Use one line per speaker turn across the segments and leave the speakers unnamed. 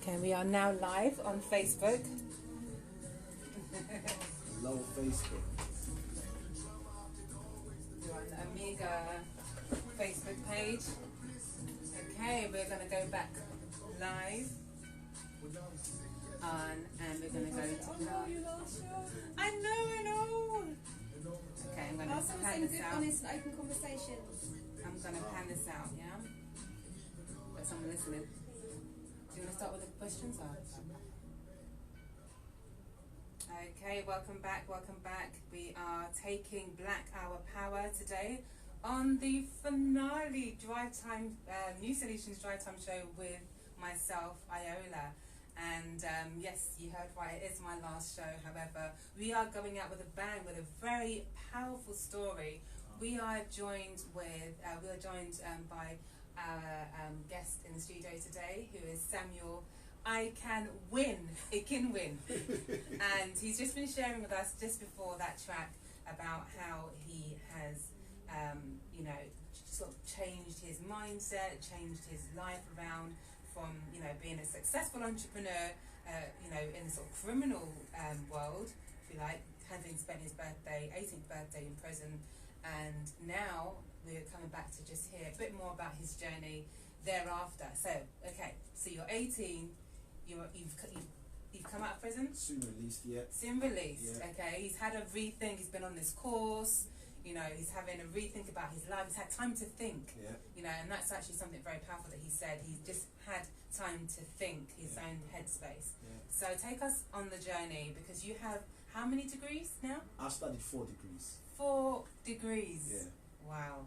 Okay, we are now live on Facebook.
Hello, Facebook.
We're on the Amiga Facebook page. Okay, we're going to go back live on, and we're going to go to. I know. Okay, I'm going to pan this out.
Honest and open conversation.
I'm going to pan this out, yeah? Got someone listening. Do you want to start with the questions? Okay, welcome back. We are taking Black Hour Power today on the finale Drive Time, New Solutions Drive Time show with myself, Iola. And yes, you heard right, it is my last show. However, we are going out with a bang, with a very powerful story. We are joined by our guest in the studio today, who is Samuel Ikinwin. And he's just been sharing with us just before that track about how he has, sort of changed his mindset, changed his life around from, being a successful entrepreneur, in the sort of criminal world, if you like, having spent his 18th birthday in prison. And now we're coming back to just hear a bit more about his journey thereafter. So you're 18, you've come out of prison?
Soon released, yeah.
Soon released,
yeah.
Okay. He's had a rethink, he's been on this course, he's having a rethink about his life, he's had time to think, and that's actually something very powerful that he said. He just had time to think his own headspace.
Yeah.
So take us on the journey, because you have how many degrees now?
I studied 4 degrees.
4 degrees.
Yeah.
Wow.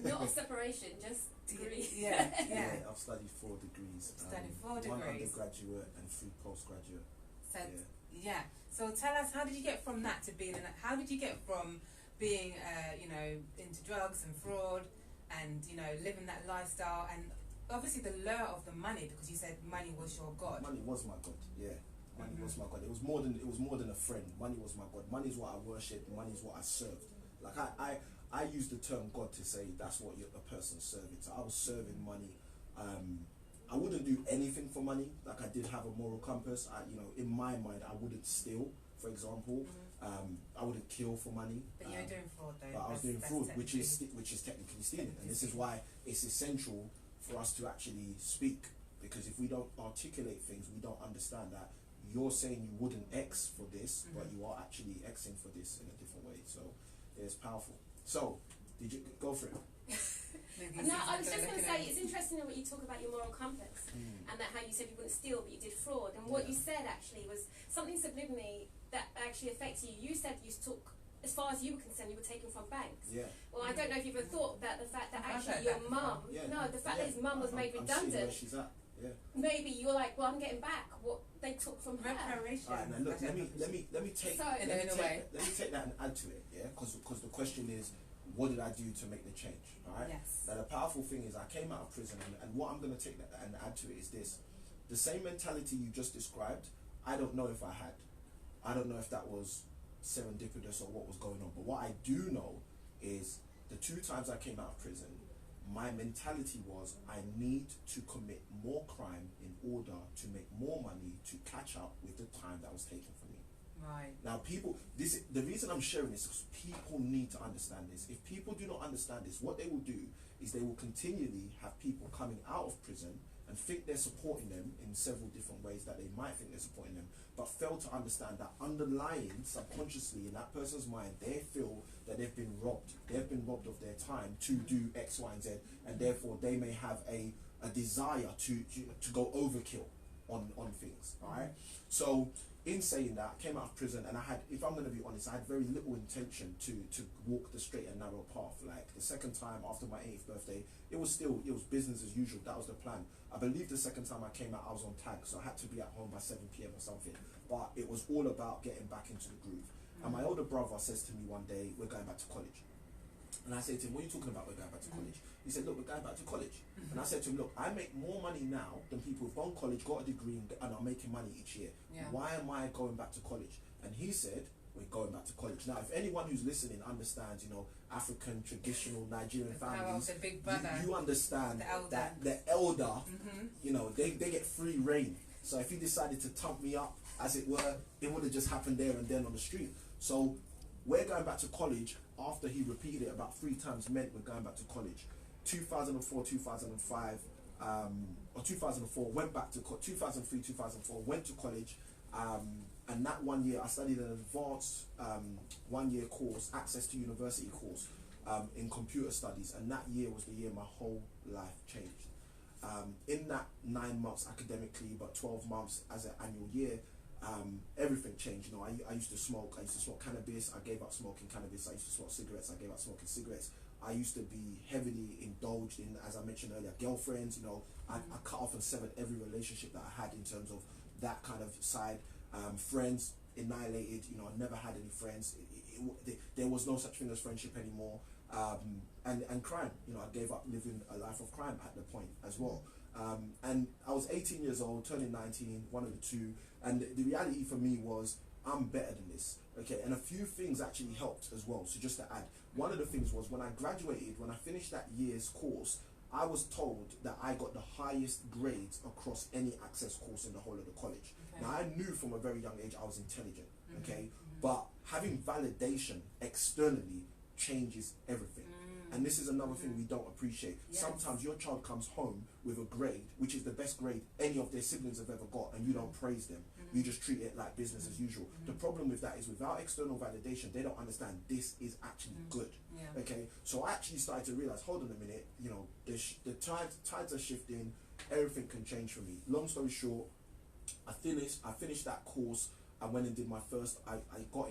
Not a separation, just degrees.
Yeah.
I've studied 4 degrees.
Studied 4
1
degrees.
undergraduate and 3 postgraduate.
So So tell us, how did you get from that to being how did you get from being into drugs and fraud and living that lifestyle, and obviously the lure of the money, because you said money was your god.
Money was my god. Yeah. Money was my god. It was more than a friend. Money was my god. Money is what I worshipped. Money is what I served. Like I use the term God to say that's what a person's serving. So I was serving money. I wouldn't do anything for money. Like, I did have a moral compass. In my mind, I wouldn't steal, for example. I wouldn't kill for money.
But you're doing fraud, though.
But I was doing fraud, which is technically stealing. And this is why it's essential for us to actually speak, because if we don't articulate things, we don't understand that you're saying you wouldn't X for this, but you are actually Xing for this in a different way. So it's powerful. So, did you go for it?
No, I was just going to say, it's interesting what you talk about your moral compass, and that how you said you wouldn't steal, but you did fraud. And what you said actually was something subliminally that actually affects you. You said you took, as far as you were concerned, you were taken from banks. Yeah. Well, I don't know if you've ever thought about the fact that actually your mum, the fact that his mum was made redundant.
Where she's at. Yeah.
Maybe you're like, well, I'm getting back what they took from her.
Reparation.
All right, now look, let me take that and add to it, yeah, because the question is, what did I do to make the change? All right.
Yes.
Now the powerful thing is, I came out of prison, and what I'm going to take that and add to it is this: the same mentality you just described. I don't know if I had. I don't know if that was serendipitous or what was going on. But what I do know is the 2 times I came out of prison, my mentality was, I need to commit more crime in order to make more money to catch up with the time that was taken from me.
Right.
Now, the reason I'm sharing this is because people need to understand this. If people do not understand this, what they will do is they will continually have people coming out of prison and think they're supporting them in several different ways that they might think they're supporting them, but fail to understand that underlying subconsciously in that person's mind, they feel that they've been robbed. They've been robbed of their time to do X, Y, and Z, and therefore they may have a desire to go overkill on things. All right. So in saying that, I came out of prison, and I had, if I'm going to be honest, I had very little intention to walk the straight and narrow path. Like, the second time after my 8th birthday, it was business as usual. That was the plan. I believe the second time I came out, I was on tag, so I had to be at home by 7 p.m. or something. But it was all about getting back into the groove. And my older brother says to me one day, we're going back to college. And I said to him, what are you talking about, we're going back to college? He said, look, we're going back to college. And I said to him, look, I make more money now than people who've gone college, got a degree, and are making money each year. Yeah. Why am I going back to college? And he said, we're going back to college. Now, if anyone who's listening understands, African, traditional Nigerian families,
big brother,
you understand that the elder, they get free reign. So if he decided to tump me up, as it were, it would have just happened there and then on the street. So we're going back to college after he repeated it about 3 times meant we're going back to college. 2004, 2005, or 2004, went back to 2003, 2004, went to college. And that 1 year, I studied an advanced 1 year course, access to university course in computer studies. And that year was the year my whole life changed. In that 9 months academically, but 12 months as an annual year, everything changed. You know, I used to smoke. I used to smoke cannabis. I gave up smoking cannabis. I used to smoke cigarettes. I gave up smoking cigarettes. I used to be heavily indulged in, as I mentioned earlier, girlfriends. You know, I cut off and severed every relationship that I had in terms of that kind of side. Friends annihilated. You know, I never had any friends. There was no such thing as friendship anymore. And crime. You know, I gave up living a life of crime at the point as well. And I was 18 years old, turning 19, one of the two. And the reality for me was, I'm better than this. Okay, and a few things actually helped as well. So just to add, one of the things was when I graduated, when I finished that year's course, I was told that I got the highest grades across any access course in the whole of the college. Okay. Now, I knew from a very young age I was intelligent, okay? But having validation externally changes everything. And this is another thing we don't appreciate. Yes. Sometimes your child comes home with a grade, which is the best grade any of their siblings have ever got, and you don't praise them. You just treat it like business as usual. The problem with that is without external validation, they don't understand this is actually good. Yeah. Okay, so I actually started to realize, hold on a minute, you know, the tides are shifting, everything can change for me. Long story short, I finished that course. I went and did my first, I got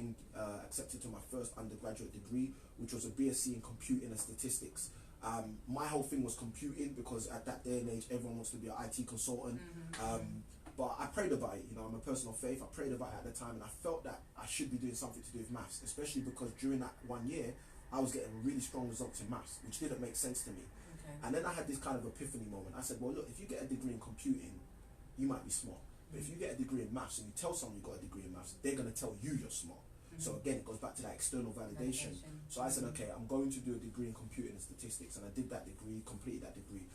accepted to my first undergraduate degree, which was a BSc in computing and statistics. My whole thing was computing because at that day and age, everyone wants to be an IT consultant. But I prayed about it, you know, I'm a person of faith. I prayed about it at the time, and I felt that I should be doing something to do with maths, especially because during that 1 year, I was getting really strong results in maths, which didn't make sense to me. Okay. And then I had this kind of epiphany moment. I said, well, look, if you get a degree in computing, you might be smart. But if you get a degree in maths and you tell someone you got a degree in maths, they're going to tell you you're smart. So again, it goes back to that external validation. So I said, okay, I'm going to do a degree in computing and statistics, and I did that degree, completed that degree.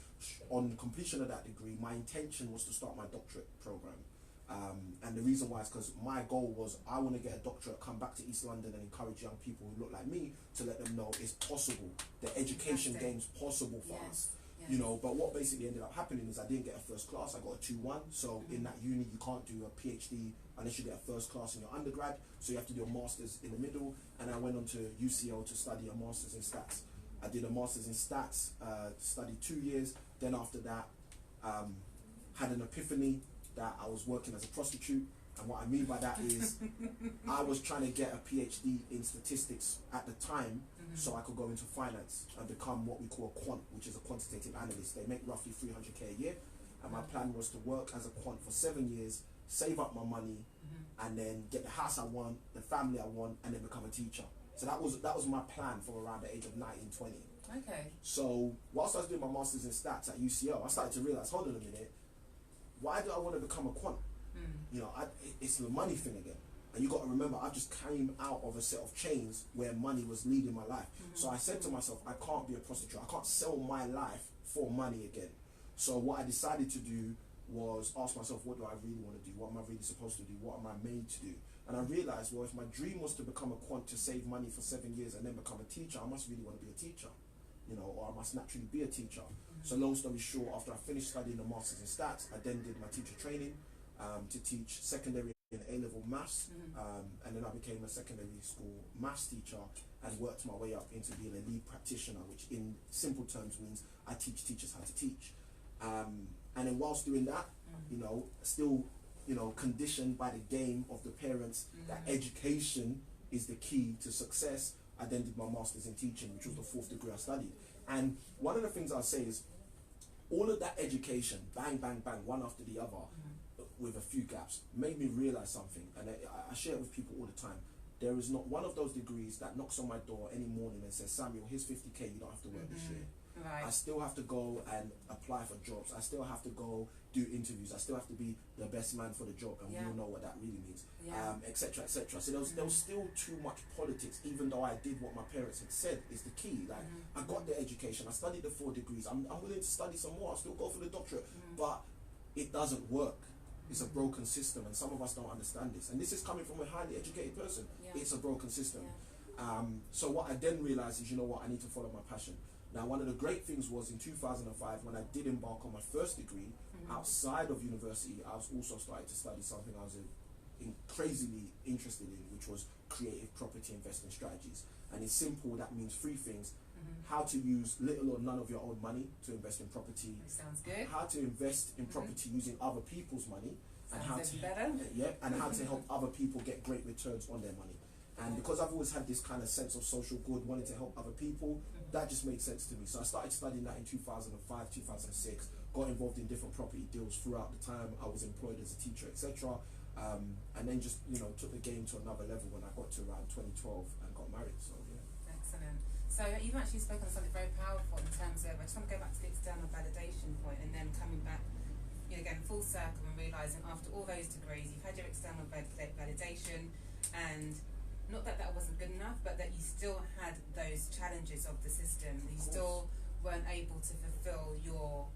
On completion of that degree, my intention was to start my doctorate program. And the reason why is because my goal was I want to get a doctorate, come back to East London and encourage young people who look like me to let them know it's possible. The education game's possible for us. You know, but what basically ended up happening is I didn't get a first class, I got a 2-1. So in that uni, you can't do a PhD unless you get a first class in your undergrad. So you have to do a master's in the middle. And I went on to UCL to study a master's in stats. I did a master's in stats, studied 2 years. Then after that, had an epiphany that I was working as a prostitute. And what I mean by that is I was trying to get a PhD in statistics at the time so I could go into finance and become what we call a quant, which is a quantitative analyst. They make roughly 300k a year. And my plan was to work as a quant for 7 years, save up my money, and then get the house I want, the family I want, and then become a teacher. So that was my plan from around the age of 19, 20. Okay. So whilst I was doing my master's in stats at UCL, I started to realize, hold on a minute, why do I want to become a quant? You know, it's the money thing again. And you got to remember, I just came out of a set of chains where money was leading my life. So I said to myself, I can't be a prostitute. I can't sell my life for money again. So what I decided to do was ask myself, what do I really want to do? What am I really supposed to do? What am I made to do? And I realized, well, if my dream was to become a quant to save money for 7 years and then become a teacher, I must really want to be a teacher, you know, or I must naturally be a teacher. So long story short, after I finished studying the masters in stats, I then did my teacher training to teach secondary and A-level maths, and then I became a secondary school maths teacher and worked my way up into being a lead practitioner, which in simple terms means I teach teachers how to teach. And then whilst doing that, you know, still, you know, conditioned by the game of the parents that education is the key to success, I then did my master's in teaching, which was the 4th degree I studied. And one of the things I'll say is all of that education, bang, bang, bang, one after the other, with a few gaps, made me realize something. And I share it with people all the time. There is not one of those degrees that knocks on my door any morning and says, Samuel, here's 50k, you don't have to work this year. Right. I still have to go and apply for jobs. I still have to go do interviews. I still have to be the best man for the job, and we all know what that really means, etc., etc. So there was still too much politics, even though I did what my parents had said is the key. Like, I got the education, I studied the 4 degrees, I'm willing to study some more, I'll still go for the doctorate, but it doesn't work. It's a broken system, and some of us don't understand this. And this is coming from a highly educated person. It's a broken system. So what I then realized is, you know what, I need to follow my passion. Now, one of the great things was in 2005, when I did embark on my first degree, outside of university, I was also starting to study something I was crazily interested in, which was creative property investing strategies. And in simple, that means three things. How to use little or none of your own money to invest in property.
Sounds good.
How to invest in property using other people's money.
Sounds better.
And how to help other people get great returns on their money. And because I've always had this kind of sense of social good, wanting to help other people, that just made sense to me. So I started studying that in 2005, 2006, got involved in different property deals throughout the time I was employed as a teacher, etc. And then just, took the game to another level when I got to around 2012 and got married. So yeah.
Excellent. So you've actually spoken on something very powerful in terms of, I just want to go back to the external validation point, and then coming back, again, full circle, and realising after all those degrees, you've had your external validation, and not that wasn't good enough, but that you still had those challenges of the system. You still weren't able to fulfil your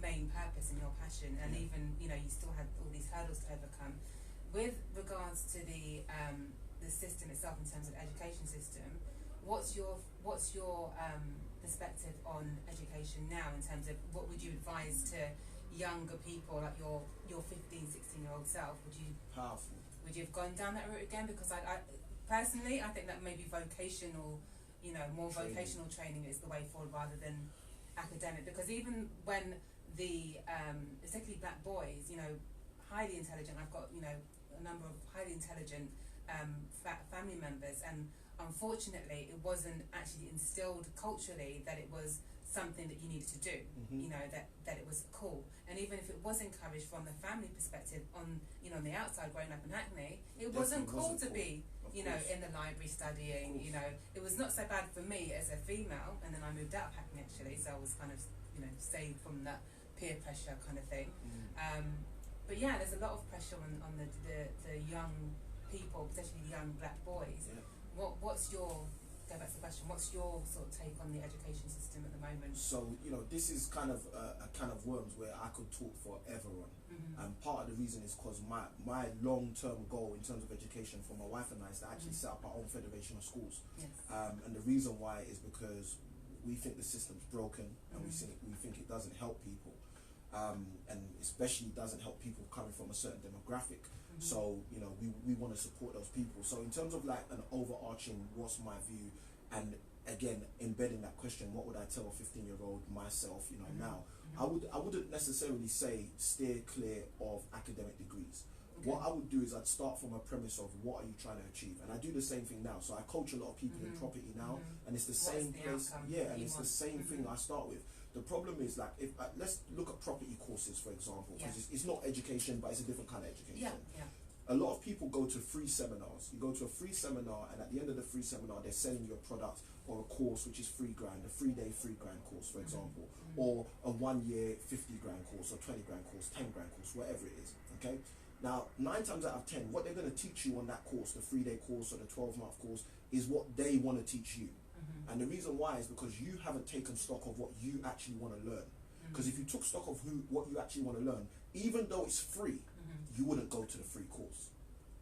main purpose and your passion, and even you still had all these hurdles to overcome. With regards to the system itself in terms of education system, what's your perspective on education now in terms of what would you advise to younger people, like your 15, 16-year-old self? Would you have gone down that route again? Because I personally, I think that maybe vocational, more vocational training is the way forward rather than academic. Because even when particularly black boys, highly intelligent, I've got, a number of highly intelligent family members, and unfortunately it wasn't actually instilled culturally that it was something that you needed to do, that it was cool. And even if it was encouraged from the family perspective on the outside growing up in Hackney, it wasn't cool to be, in the library studying, it was not so bad for me as a female, and then I moved out of Hackney actually, so I was kind of, saved from that peer pressure kind of thing. But yeah, there's a lot of pressure on the young people, especially young black boys. What's your, go back to the question, what's your sort of take on the education system at the moment?
So, this is kind of a can of worms where I could talk forever on. And part of the reason is because my long-term goal in terms of education for my wife and I is to actually set up our own federation of schools. And the reason why is because we think the system's broken, and we think it doesn't help people. And especially doesn't help people coming from a certain demographic. So, we want to support those people. So in terms of like an overarching, what's my view, and again, embedding that question, what would I tell a 15-year-old myself, now? I wouldn't necessarily say steer clear of academic degrees. What I would do is I'd start from a premise of what are you trying to achieve, and I do the same thing now. So I coach a lot of people in property now, and it's the same place. And it's the same thing I start with. The problem is, like, if let's look at property courses, for example, because it's not education, but it's a different kind of education. A lot of people go to free seminars. You go to a free seminar, and at the end of the free seminar, they're selling you a product or a course which is £3,000, a 3-day £3,000 course, for example, or a 1-year £50,000 course, or £20,000 course, £10,000 course, whatever it is. Okay. Now, 9 times out of 10, what they're going to teach you on that course, the 3-day course or the 12-month course, is what they want to teach you. And the reason why is because you haven't taken stock of what you actually want to learn. Because if you took stock of what you actually want to learn, even though it's free, you wouldn't go to the free course.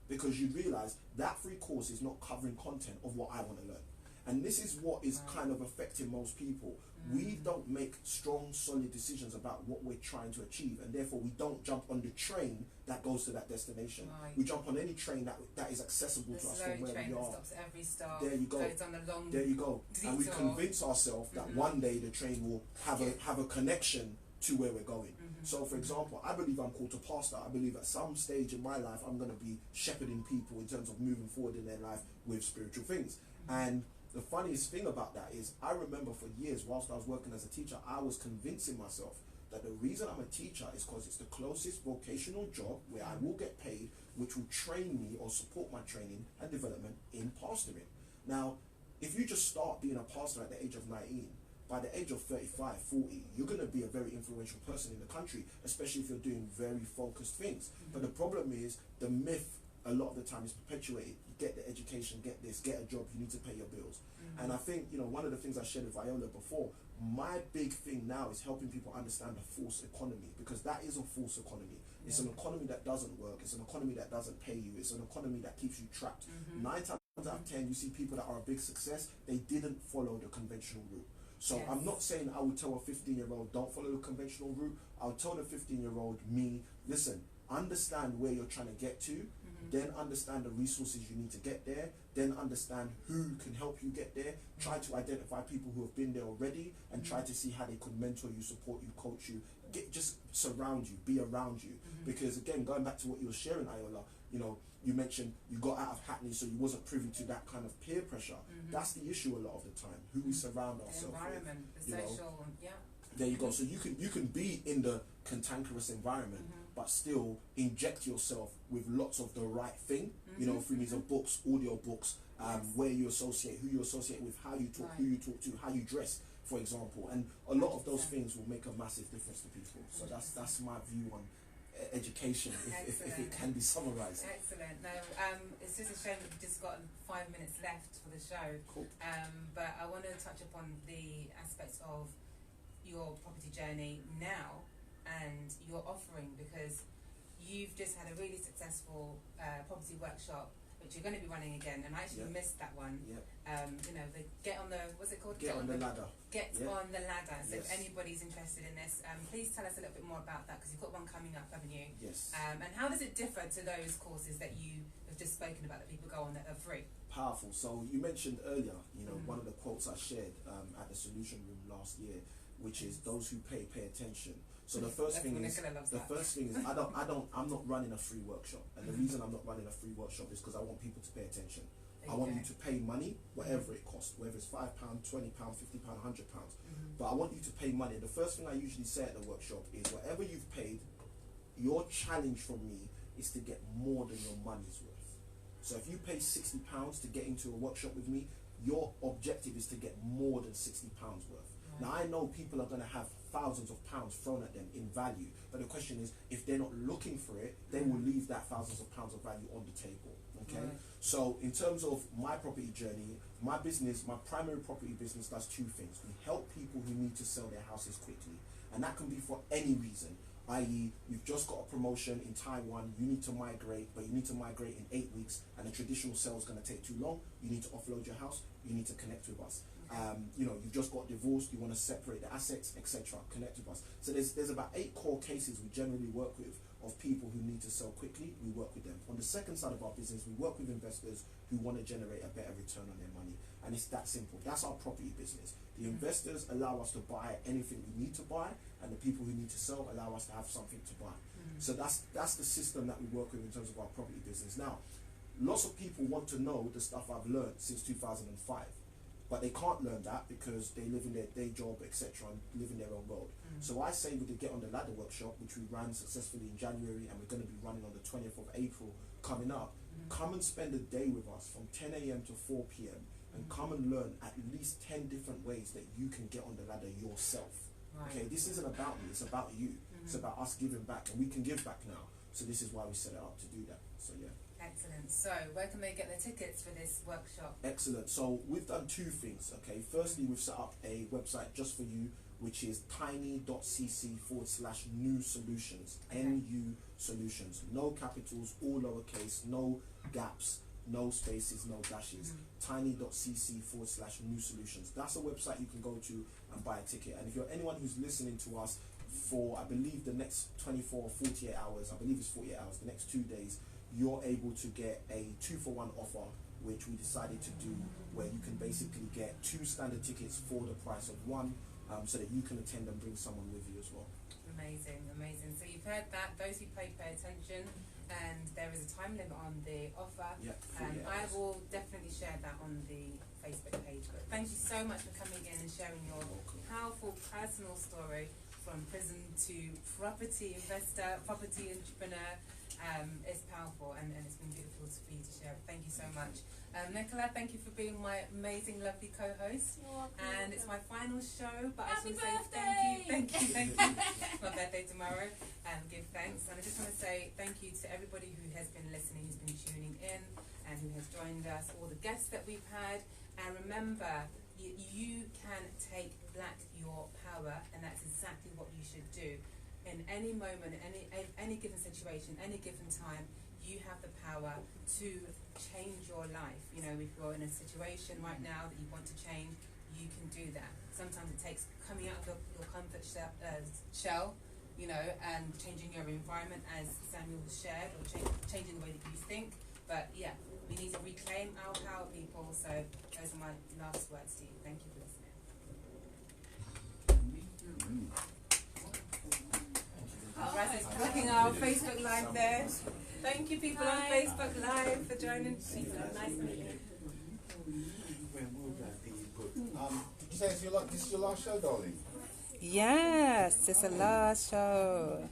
Because you realise that free course is not covering content of what I want to learn. And this is what is kind of affecting most people. We don't make strong, solid decisions about what we're trying to achieve, and therefore we don't jump on the train that goes to that destination. We jump on any train that is accessible to us from where we are.
Stops at every stop.
There you go.
Goes on the long
there you go.
detour.
And we convince ourselves that one day the train will have a connection to where we're going. So, for example, I believe I'm called to pastor. I believe at some stage in my life I'm going to be shepherding people in terms of moving forward in their life with spiritual things. And the funniest thing about that is I remember for years whilst I was working as a teacher, I was convincing myself that the reason I'm a teacher is because it's the closest vocational job where I will get paid, which will train me or support my training and development in pastoring. Now, if you just start being a pastor at the age of 19, by the age of 35, 40, you're going to be a very influential person in the country, especially if you're doing very focused things. But the problem is the myth a lot of the time is perpetuated. Get the education, get this, get a job, you need to pay your bills. And I think, one of the things I shared with Iola before, my big thing now is helping people understand the false economy, because that is a false economy. It's an economy that doesn't work. It's an economy that doesn't pay you. It's an economy that keeps you trapped. 9 times out of 10, you see people that are a big success, they didn't follow the conventional route. So I'm not saying I would tell a 15-year-old, don't follow the conventional route. I would tell the 15-year-old me, listen, understand where you're trying to get to, then understand the resources you need to get there, then understand who can help you get there, try to identify people who have been there already, and try to see how they could mentor you, support you, coach you, just surround you, be around you. Because again, going back to what you were sharing, Iola, you know, you mentioned you got out of Hackney, so you wasn't privy to that kind of peer pressure. That's the issue a lot of the time, who we surround ourselves
environment,
with.
the social,
There you go. So you can be in the cantankerous environment, but still inject yourself with lots of the right thing, you know, through means of books, audio books, where you associate, who you associate with, how you talk, who you talk to, how you dress, for example. And a lot of those things will make a massive difference to people. So that's my view on education, if it can be summarized.
Excellent. No, it's just a shame that we've just got 5 minutes left for the show.
Cool.
But I want to touch upon the aspects of your property journey now and your offering, because you've just had a really successful property workshop, which you're going to be running again, and I actually missed that one. You know, the Get on the, what's it called?
Get on the ladder.
Get on the ladder. So if anybody's interested in this, please tell us a little bit more about that, because you've got one coming up, haven't you?
Yes.
And how does it differ to those courses that you have just spoken about that people go on that are free?
Powerful. So you mentioned earlier, you know, one of the quotes I shared at the Solution Room last year, which is those who pay attention. So the first thing is, I'm not running a free workshop, and the reason I'm not running a free workshop is because I want people to pay attention. I want you to pay money, whatever it costs, whether it's £5, £20, £50, £100. But I want you to pay money. The first thing I usually say at the workshop is, whatever you've paid, your challenge from me is to get more than your money's worth. So if you pay £60 to get into a workshop with me, your objective is to get more than £60 worth. Now I know people are going to have thousands of pounds thrown at them in value, but the question is, if they're not looking for it, they will leave that thousands of pounds of value on the table. Okay, so in terms of my property journey, my business, my primary property business does two things. We help people who need to sell their houses quickly, and that can be for any reason. I.e., you've just got a promotion in Taiwan, you need to migrate, but you need to migrate in 8 weeks, and the traditional sale is going to take too long. You need to offload your house, you need to connect with us. You know, you've just got divorced, you want to separate the assets, etc. Connect with us. So there's about 8 core cases we generally work with of people who need to sell quickly. We work with them. On the second side of our business, we work with investors who want to generate a better return on their money, and it's that simple. That's our property business. The investors allow us to buy anything we need to buy, and the people who need to sell allow us to have something to buy. So that's the system that we work with in terms of our property business. Now, lots of people want to know the stuff I've learned since 2005. But they can't learn that because they live in their day job, etc., and live in their own world. So I say with the Get on the Ladder workshop, which we ran successfully in January, and we're going to be running on the 20th of April coming up, come and spend a day with us from 10 a.m. to 4 p.m. and come and learn at least 10 different ways that you can get on the ladder yourself. Okay, this isn't about me, it's about you. It's about us giving back, and we can give back now. So this is why we set it up to do that. So yeah.
Excellent. So where can they get their tickets for this workshop? Excellent.
So we've done 2 things. Okay, firstly, we've set up a website just for you, which is tiny.cc/new solutions. NU solutions. No capitals, all lowercase, no gaps, no spaces, no dashes. Tiny.cc/new solutions. That's a website you can go to and buy a ticket. And if you're anyone who's listening to us for, I believe, the next 24 or 48 hours, I believe it's 48 hours, the next 2 days, you're able to get a 2-for-1 offer, which we decided to do, where you can basically get 2 standard tickets for the price of 1, so that you can attend and bring someone with you as well.
Amazing, amazing. So you've heard that. Those who pay attention, and there is a time limit on the offer. I will definitely share that on the Facebook page. But thank you so much for coming in and sharing your powerful personal story from prison to property investor, property entrepreneur. It's powerful, and it's been beautiful for you to share. Thank you so much. Nicola, thank you for being my amazing, lovely co-host. And it's my final show, but I just want to say thank you. It's my birthday tomorrow, and give thanks. And I just want to say thank you to everybody who has been listening, who's been tuning in, and who has joined us, all the guests that we've had. And remember, you can take back your power, and that's exactly what you should do. In any moment, any given situation, any given time, you have the power to change your life. You know, if you're in a situation right now that you want to change, you can do that. Sometimes it takes coming out of your comfort shell, you know, and changing your environment, as Samuel shared, or changing the way that you think. But yeah, we need to reclaim our power, people. So those are my last words to you. Thank you for listening. Raz is blocking our Facebook Live there. Thank you, people on Facebook Live, for joining. Nice to meet you.
Did you say this is your last show, darling?
Yes, it's the last show.